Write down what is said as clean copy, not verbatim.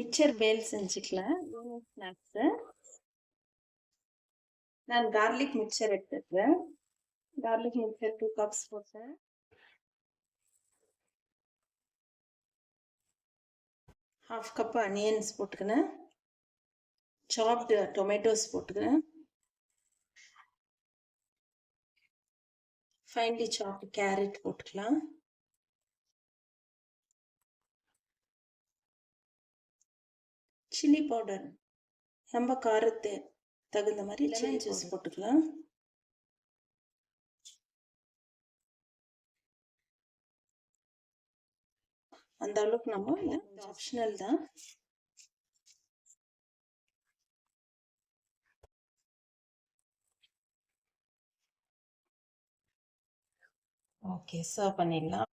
Mixer பேல் செஞ்சுக்கலாம். Evening snacks. நான் கார்லிக் மிக்சர் எடுத்துக்கிறேன். கார்லிக் மிக்சர் 2 கப்ஸ் போட்டேன். ஹாஃப் கப் அனியன்ஸ் போட்டுக்கிறேன். சாப்டு டொமேட்டோஸ் போட்டுக்கிறேன். ஃபைன்லி சாப்டு கேரட் போட்டுக்கலாம். சில்லி பவுடர் நம்ம காரத்து தகுந்த மாதிரி லெமன் ஜூஸ் போட்டுக்கலாம். அந்த அளவுக்கு நம்ம ஆப்ஷனல் தான். ஓகே, சர்வ் பண்ணிடலாம்.